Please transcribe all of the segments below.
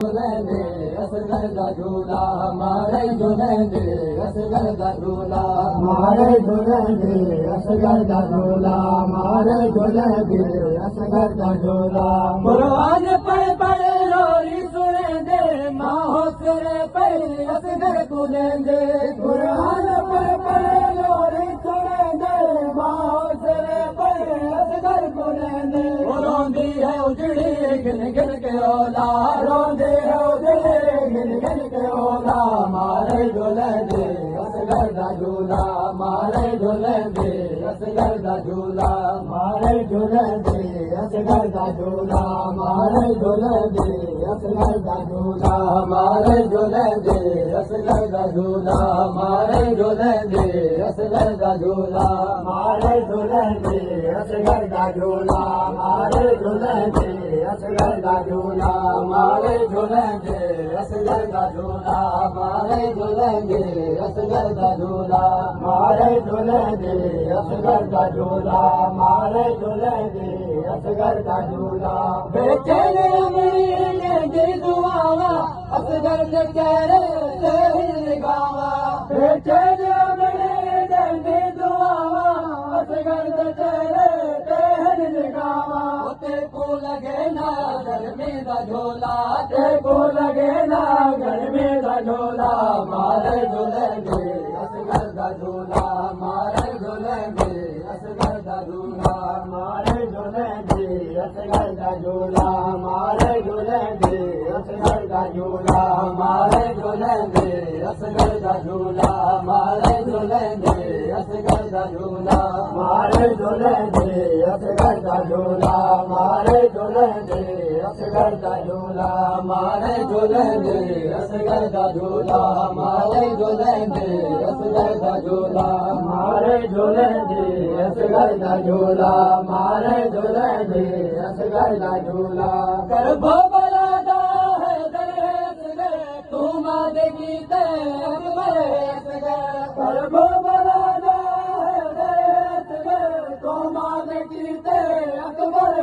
असगर का झूला मारे झूलेंगे असगर का झूला मारे झूलेंगे असगर का झूला मारे झूलेंगे असगर का झूला कुरान पढ़ लोरी सुनेंगे माहो सिरे पर असगर कुलेंगे कुरान पढ़ लोरी सुनेंगे माहो सिरे पर असगर कुलेंगे रोंदी है उजड़ी गिन गिन के ओला रोंदी है उजड़ी गिन गिन के ओला मारे झूलेंगे असगर का झूला मारे झूलेंगे असगर का झूला मारे झूलेंगे असगर का झूला मारे झूलेंगे असगर का झूला मारे झूलेंगे असगर का झूला मारे झूलेंगे असगर का झूला मारे झूलेंगे असगर का झूला मारे झूलेंगे असगर का झूला मारे झूलेंगे असगर का झूला मारे झूलेंगे असगर का झूला मारे झूलेंगे असगर का झूला मारे झूलेंगे असगर का झूला बेचैन लेंगे दुआवा असगर के चेहरे से ही गावा बेचैन लेंगे दुआवा असगर के चेहरे से ही गावा ते को लगे ना गर्मी का झोला ते को लगे ना गर्मी का झोला मारे झूलेंगे असगर का झूला मारे झूलेंगे असगर का झूला मारे झूलेंगे असगर का झूला मारे झूलेंगे असगर का झूला मारे झूलेंगे असगर का झूला मारे झूलेंगे असगर का झूला मारे झूलेंगे असगर का झूला मारे झूलेंगे असगर का झूला मारे झूलेंगे असगर का झूला मारे झूलेंगे असगर का झूला मारे झूलेंगे असगर का झूला मारे झूलेंगे असगर का झूला कर भोला है दर तू मादे गीते अकबर कर भोला है दर तू मादे गीते अकबर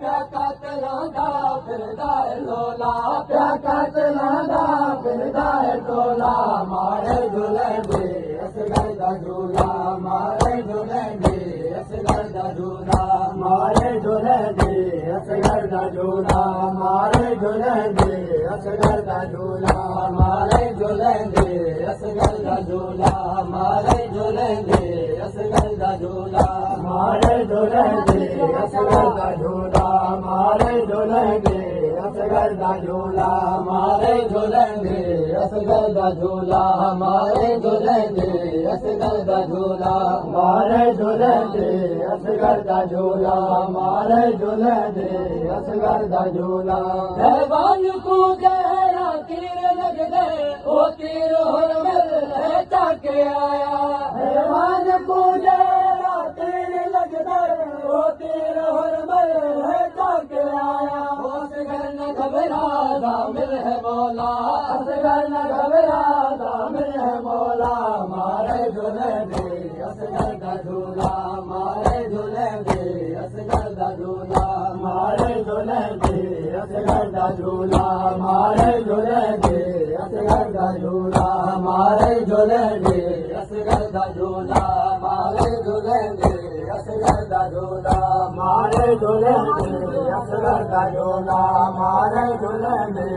क्या कातलांदा फिरदा लोला क्या कातलांदा फिरदा टोला मारे झूलेंगे असगर का झूला मारे झूलेंगे असगर का झूला मारे झूलेंगे असगर का झूला मारे झूलेंगे असगर का झूला मारे झूलेंगे असगर का झूला मारे झूलेंगे असगर का झूला मारे झूलेंगे असगर का झूला मारे झूलेंगे असगर का झूला मारे झूलेंगे असगर का झूला मारे झूलेंगे असगर का झूला मारे झूलेंगे असगर का झूला मारे झूलेंगे असगर का झूला भगवान को गहरा तीर लग गए वो तीर हुरमल है चाके आया भगवान को गहरा तीर लग गए वो तीर हुरमल है चाके आया असगर न घबरा दामिल है मौला असगर न घबरा दामिल है मौला मारे झूलेंगे असगर का झूला मारे झूलेंगे असगर का झूला मारे झूलेंगे असगर का झूला मारे झूलेंगे असगर का झूला मारे झूलेंगे असगर का झूला मारे झूलेंगे असगर का झूला मारे झूलेंगे असगर का झूला मारे झूलेंगे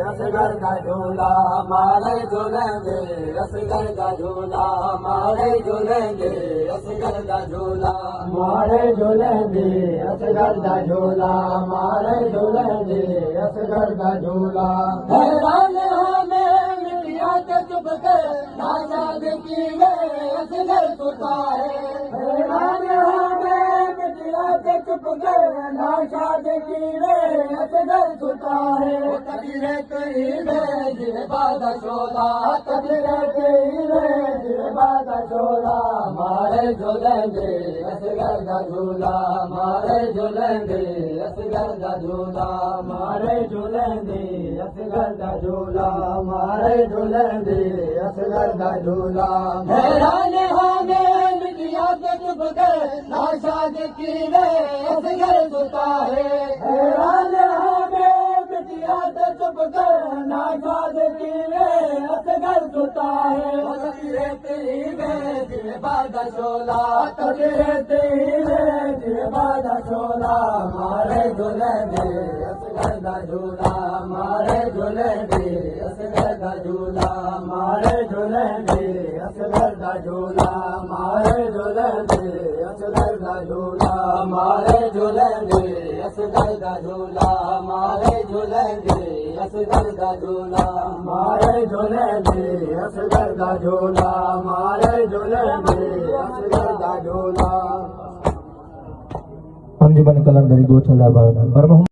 असगर का झूला मारे झूलेंगे असगर का झूला मारे झूलेंगे असगर का झूला मारे झूलेंगे असगर का झूला मारे झूलेंगे असगर का झूला हैरान हमें मिलिया के चुप कर नाशाद की वे असगर सुता है हैरान हमें मिलिया के चुप कर नाशाद की वे असगर सुता है कबीर कही वे जिले बादा शोला कबीर कही वे जिले बादा शोला मारे झूलेंगे असगर का झूला मारे झूलेंगे असगर का झूला मारे झूलेंगे असगर का झूला मारे झूलेंगे असगर का झूला हैरान हमें मिलिया के चुप कर नाशाद की वे असगर सुता है हैरान हमें चुप कर ना खाद पीवे असगर सुता है तकदीरे तेरी वे दिल बादा शोला तकदीरे तेरी वे दिल बादा शोला मारे झूले दे असगर दा झूला मारे झूले दे असगर दा झूला मारे झूले दे असगर दा झूला मारे झूले दे असगर दा झूला मारे झूले दे असगर दा झूला मारे झूले दे असगर दा झूला मारे झूले दे असगर दा झूला मारे झूले दे असगर दा झूला अंजुमन कलंदरी गोठला बाग